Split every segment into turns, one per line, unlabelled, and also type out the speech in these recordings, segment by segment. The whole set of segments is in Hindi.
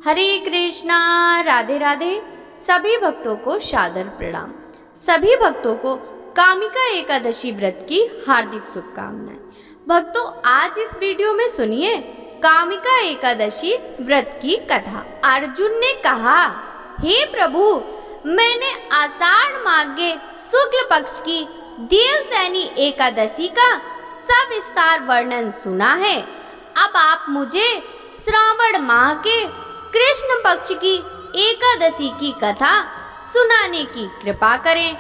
हरे कृष्णा, राधे राधे। सभी भक्तों को सादर प्रणाम। सभी भक्तों को कामिका एकादशी व्रत की हार्दिक शुभकामनाएं। भक्तों, आज इस वीडियो में सुनिए कामिका एकादशी व्रत की कथा। अर्जुन ने कहा, हे प्रभु, मैंने आषाढ़ माघ शुक्ल पक्ष की देवसैनी एकादशी का सविस्तार वर्णन सुना है। अब आप मुझे श्रावण माह के कृष्ण पक्ष की एकादशी की कथा सुनाने की कृपा करें।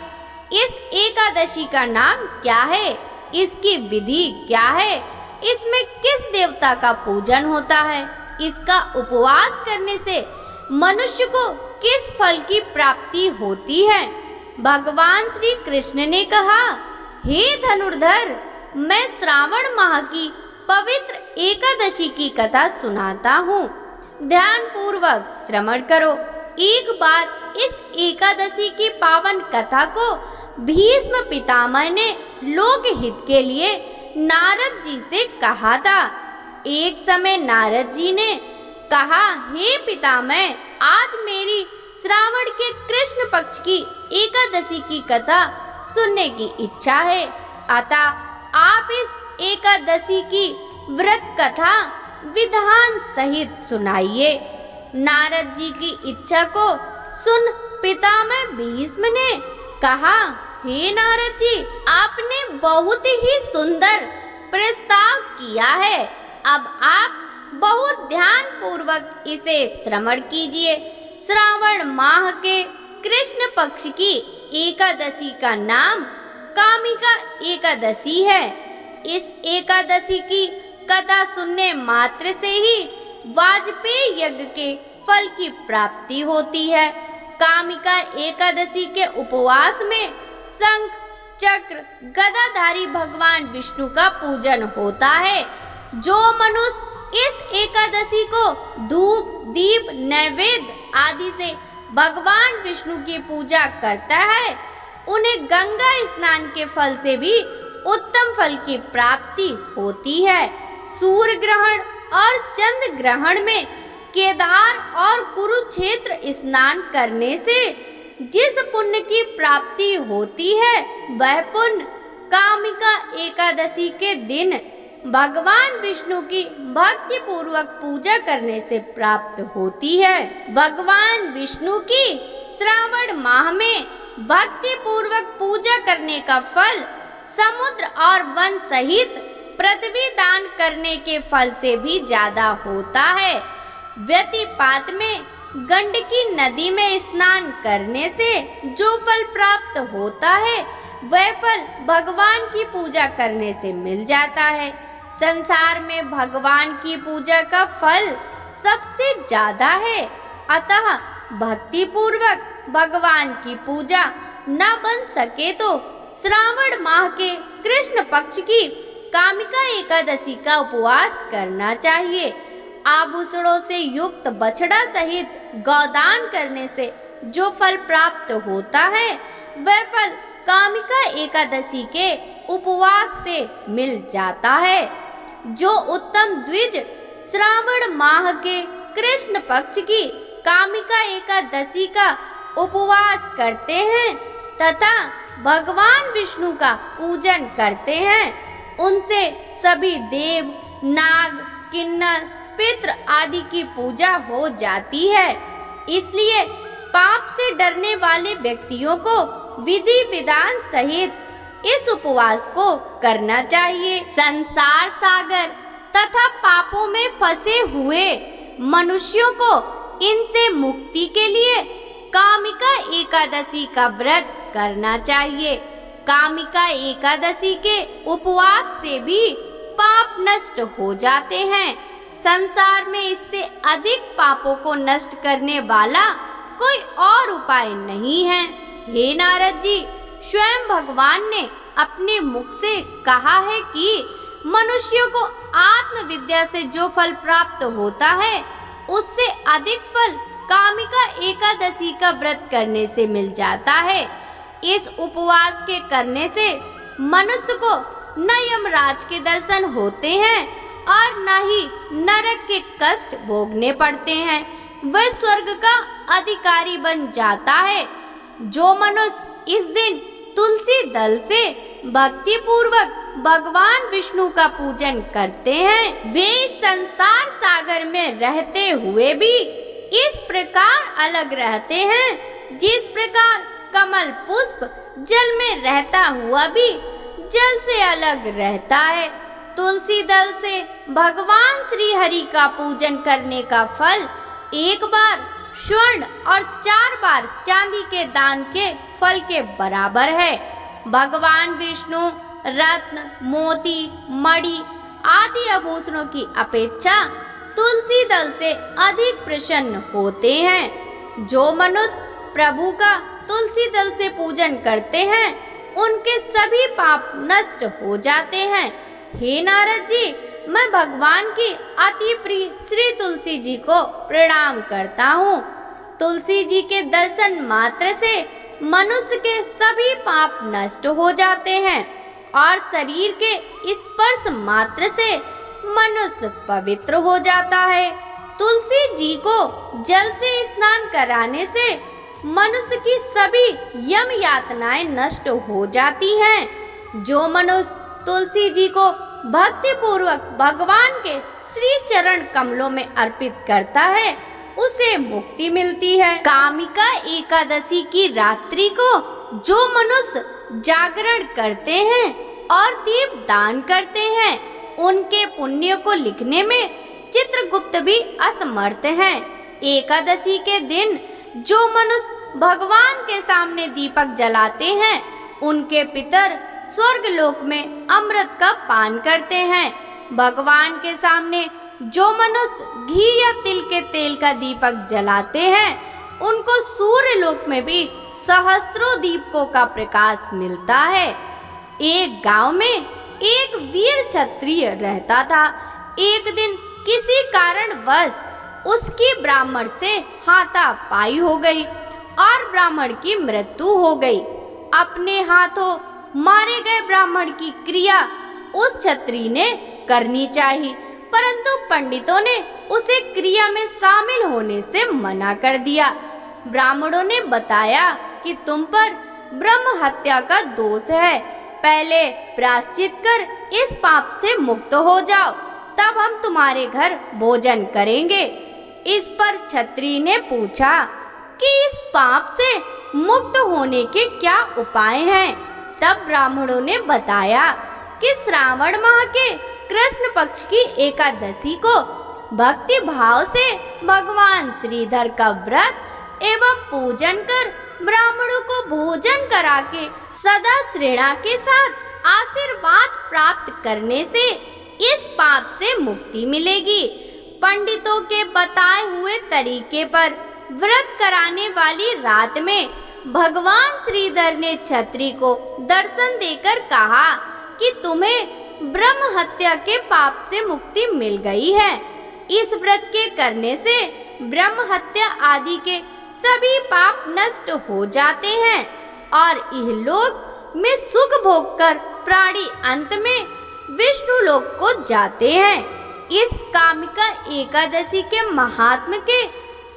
इस एकादशी का नाम क्या है? इसकी विधि क्या है? इसमें किस देवता का पूजन होता है? इसका उपवास करने से मनुष्य को किस फल की प्राप्ति होती है? भगवान श्री कृष्ण ने कहा, हे धनुर्धर, मैं श्रावण माह की पवित्र एकादशी की कथा सुनाता हूँ। ध्यान पूर्वक श्रवण करो। एक बार इस एकादशी की पावन कथा को भीष्म पितामह ने लोक हित के लिए नारद जी से कहा था। एक समय नारद जी ने कहा, हे पितामह, आज मेरी श्रावण के कृष्ण पक्ष की एकादशी की कथा सुनने की इच्छा है, अतः आप इस एकादशी की व्रत कथा विधान सहित सुनाइए। नारद जी की इच्छा को सुन पितामह भीष्म ने कहा, हे नारद जी, आपने बहुत ही सुंदर प्रस्ताव किया है। अब आप बहुत ध्यान पूर्वक इसे श्रवण कीजिए। श्रावण माह के कृष्ण पक्ष की एकादशी का नाम कामिका एकादशी है। इस एकादशी की कथा सुनने मात्र से ही वाजपेय यज्ञ के फल की प्राप्ति होती है। कामिका एकादशी के उपवास में शंख, चक्र, गदाधारी भगवान विष्णु का पूजन होता है। जो मनुष्य इस एकादशी को धूप, दीप, नैवेद्य आदि से भगवान विष्णु की पूजा करता है, उन्हें गंगा स्नान के फल से भी उत्तम फल की प्राप्ति होती है। सूर्य ग्रहण और चंद्र ग्रहण में केदार और कुरुक्षेत्र स्नान करने से जिस पुण्य की प्राप्ति होती है, वह पुण्य कामिका एकादशी के दिन भगवान विष्णु की भक्ति पूर्वक पूजा करने से प्राप्त होती है। भगवान विष्णु की श्रावण माह में भक्ति पूर्वक पूजा करने का फल समुद्र और वन सहित पृथ्वी दान करने के फल से भी ज्यादा होता है। व्यतिपात में गंडकी नदी में स्नान करने से जो फल प्राप्त होता है, वह फल भगवान की पूजा करने से मिल जाता है। संसार में भगवान की पूजा का फल सबसे ज्यादा है, अतः भक्ति पूर्वक भगवान की पूजा न बन सके तो श्रावण माह के कृष्ण पक्ष की कामिका एकादशी का उपवास करना चाहिए। आभूषणों से युक्त बछड़ा सहित गौदान करने से जो फल प्राप्त होता है, वह फल कामिका एकादशी के उपवास से मिल जाता है। जो उत्तम द्विज श्रावण माह के कृष्ण पक्ष की कामिका एकादशी का उपवास करते हैं तथा भगवान विष्णु का पूजन करते हैं, उनसे सभी देव, नाग, किन्नर, पितृ आदि की पूजा हो जाती है। इसलिए पाप से डरने वाले व्यक्तियों को विधि विधान सहित इस उपवास को करना चाहिए। संसार सागर तथा पापों में फंसे हुए मनुष्यों को इनसे मुक्ति के लिए कामिका एकादशी का व्रत करना चाहिए। कामिका एकादशी के उपवास से भी पाप नष्ट हो जाते हैं। संसार में इससे अधिक पापों को नष्ट करने वाला कोई और उपाय नहीं है। हे नारद जी, स्वयं भगवान ने अपने मुख से कहा है कि मनुष्यों को आत्मविद्या से जो फल प्राप्त होता है, उससे अधिक फल कामिका एकादशी का व्रत करने से मिल जाता है। इस उपवास के करने से मनुष्य को न यमराज के दर्शन होते हैं और न ही नरक के कष्ट भोगने पड़ते हैं। वह स्वर्ग का अधिकारी बन जाता है। जो मनुष्य इस दिन तुलसी दल से भक्ति पूर्वक भगवान विष्णु का पूजन करते हैं, वे इस संसार सागर में रहते हुए भी इस प्रकार अलग रहते हैं जिस प्रकार कमल पुष्प जल में रहता हुआ भी जल से अलग रहता है। तुलसी दल से भगवान श्री हरि का पूजन करने का फल एक बार स्वर्ण और 4 बार चांदी के दान के फल के बराबर है। भगवान विष्णु रत्न, मोती, मणि आदि आभूषणों की अपेक्षा तुलसी दल से अधिक प्रसन्न होते हैं। जो मनुष्य प्रभु का तुलसी दल से पूजन करते हैं, उनके सभी पाप नष्ट हो जाते हैं। हे नारद जी, मैं भगवान की अति प्रिय श्री तुलसी जी को प्रणाम करता हूँ। तुलसी जी के दर्शन मात्र से मनुष्य के सभी पाप नष्ट हो जाते हैं और शरीर के स्पर्श मात्र से मनुष्य पवित्र हो जाता है। तुलसी जी को जल से स्नान कराने से मनुष्य की सभी यम यातनाएं नष्ट हो जाती हैं। जो मनुष्य तुलसी जी को भक्ति पूर्वक भगवान के श्री चरण कमलों में अर्पित करता है, उसे मुक्ति मिलती है। कामिका एकादशी की रात्रि को जो मनुष्य जागरण करते हैं और दीप दान करते हैं, उनके पुण्य को लिखने में चित्रगुप्त भी असमर्थ हैं। एकादशी के दिन जो मनुष्य भगवान के सामने दीपक जलाते हैं, उनके पितर स्वर्ग लोक में अमृत का पान करते हैं। भगवान के सामने जो मनुष्य घी या तिल के तेल का दीपक जलाते हैं, उनको सूर्य लोक में भी सहस्त्रों दीपकों का प्रकाश मिलता है। एक गांव में एक वीर क्षत्रिय रहता था। एक दिन किसी कारणवश उसकी ब्राह्मण से हाथापाई हो गई और ब्राह्मण की मृत्यु हो गई। अपने हाथों मारे गए ब्राह्मण की क्रिया उस क्षत्रिय ने करनी चाहिए, परंतु पंडितों ने उसे क्रिया में शामिल होने से मना कर दिया। ब्राह्मणों ने बताया कि तुम पर ब्रह्म हत्या का दोष है, पहले प्रायश्चित कर इस पाप से मुक्त हो जाओ, तब हम तुम्हारे घर भोजन करेंगे। इस पर क्षत्रिय ने पूछा कि इस पाप से मुक्त होने के क्या उपाय हैं? तब ब्राह्मणों ने बताया कि श्रावण माह के कृष्ण पक्ष की एकादशी को भक्ति भाव से भगवान श्रीधर का व्रत एवं पूजन कर ब्राह्मणों को भोजन करा के सदा श्रेणा के साथ आशीर्वाद प्राप्त करने से इस पाप से मुक्ति मिलेगी। पंडितों के बताए हुए तरीके पर व्रत कराने वाली रात में भगवान श्रीधर ने क्षत्रिय को दर्शन देकर कहा कि तुम्हें ब्रह्म हत्या के पाप से मुक्ति मिल गई है। इस व्रत के करने से ब्रह्म हत्या आदि के सभी पाप नष्ट हो जाते हैं और इहलोक में सुख भोग कर प्राणी अंत में विष्णु लोक को जाते हैं। इस कामिका एकादशी के महात्म के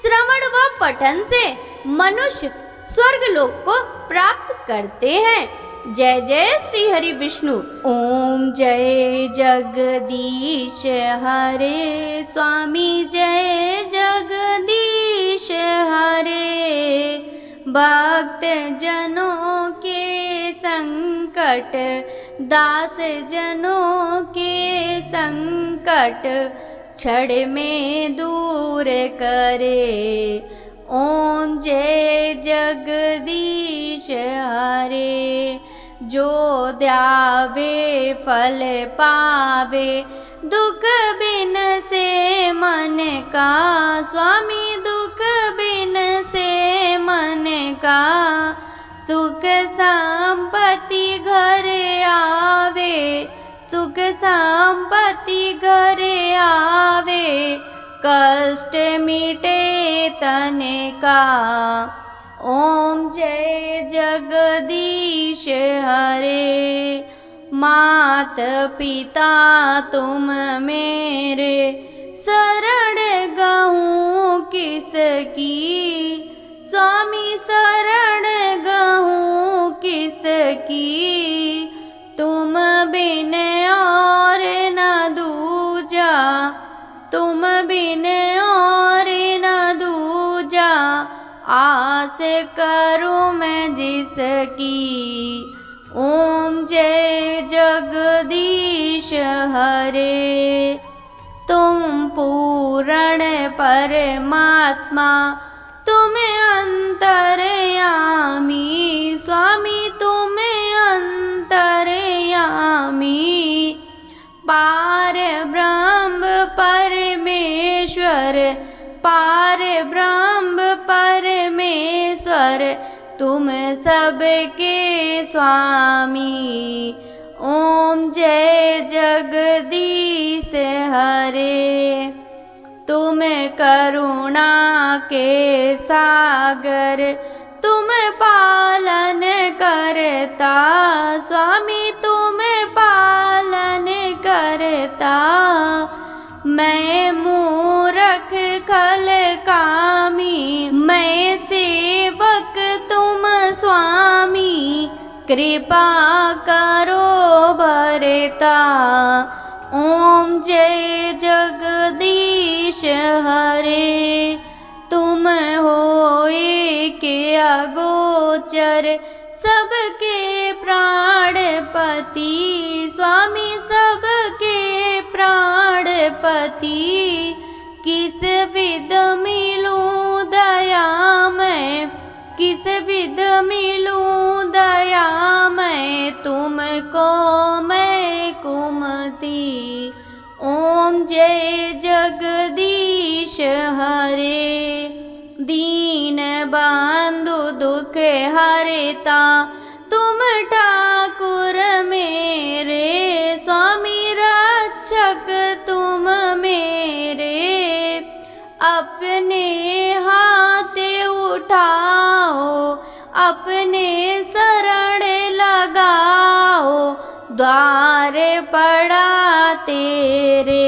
श्रवण व पठन से मनुष्य स्वर्ग लोक को प्राप्त करते हैं। जय जय श्री हरि विष्णु। ओम जय जगदीश हरे स्वामी, जय जगदीश हरे। भक्त जनों के संकट, दास जनों के संकट क्षण में दूर करे। ओम जय जगदीश हरे। जो ध्यावे फल पावे, दुख बिन से मन का स्वामी, दुख बिन से मन का। सुख संपत्ति घर आवे, सुख संपत्ति घर आवे, कष्ट मिटे तन का। ओम जय जगदीश हरे। मात पिता तुम मेरे, शरण गहूँ किसकी, स्वामी शरण गहूँ किसकी, तुम बिन और न दूजा, तुम बिन और न दूजा, आस करूँ मैं जिसकी। ओम जय जगदीश हरे। तुम पूर्ण परमात्मा, तुम अंतर्यामी, स्वामी तुम अंतर्यामी, पार ब्रह्म परमेश्वर, पार ब्रह्म परमेश्वर, तुम सबके स्वामी। ओम जय जगदीश हरे। तुम करुणा के सागर, तुम पालन करता, स्वामी तुम पालन करता, मैं मूरख खल कामी, मैं सेवक तुम स्वामी, कृपा करो भरता। ओम जय जगदीश हरे। तुम होए के अगोचर, सबके प्राणपति, स्वामी सबके प्राणपति, किस विध मिलूं दया मैं, किस विध मिलूं दया मैं, तुमको मैं कुमति। ओम जय जगदीश हरे। दीन बंधु दुख हरता, तुम ठाकुर मेरे, स्वामी रक्षक तुम मेरे, अपने हाथ उठाओ, अपने शरण लगाओ, द्वार पड़ा तेरे।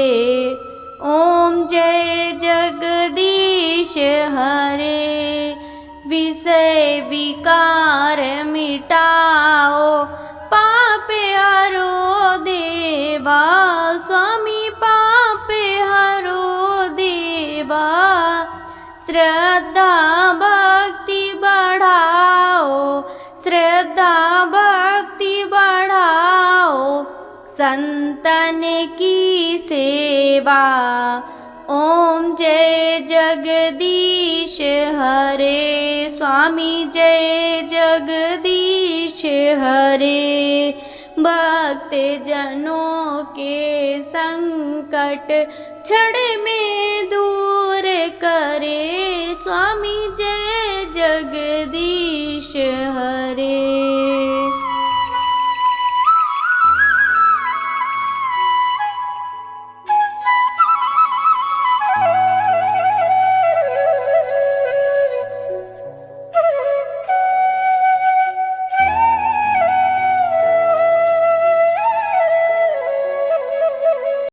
ओम जय जगदीश हरे। विषय विकार मिटाओ, पाप हरो देवा, स्वामी पाप हरो देवा, श्रद्धा भक्ति बढ़ाओ, श्रद्धा भक्ति बढ़ाओ, संतन की सेवा। ओम जय जगदीश हरे। स्वामी जय जगदीश हरे। भक्त जनों के संकट क्षण में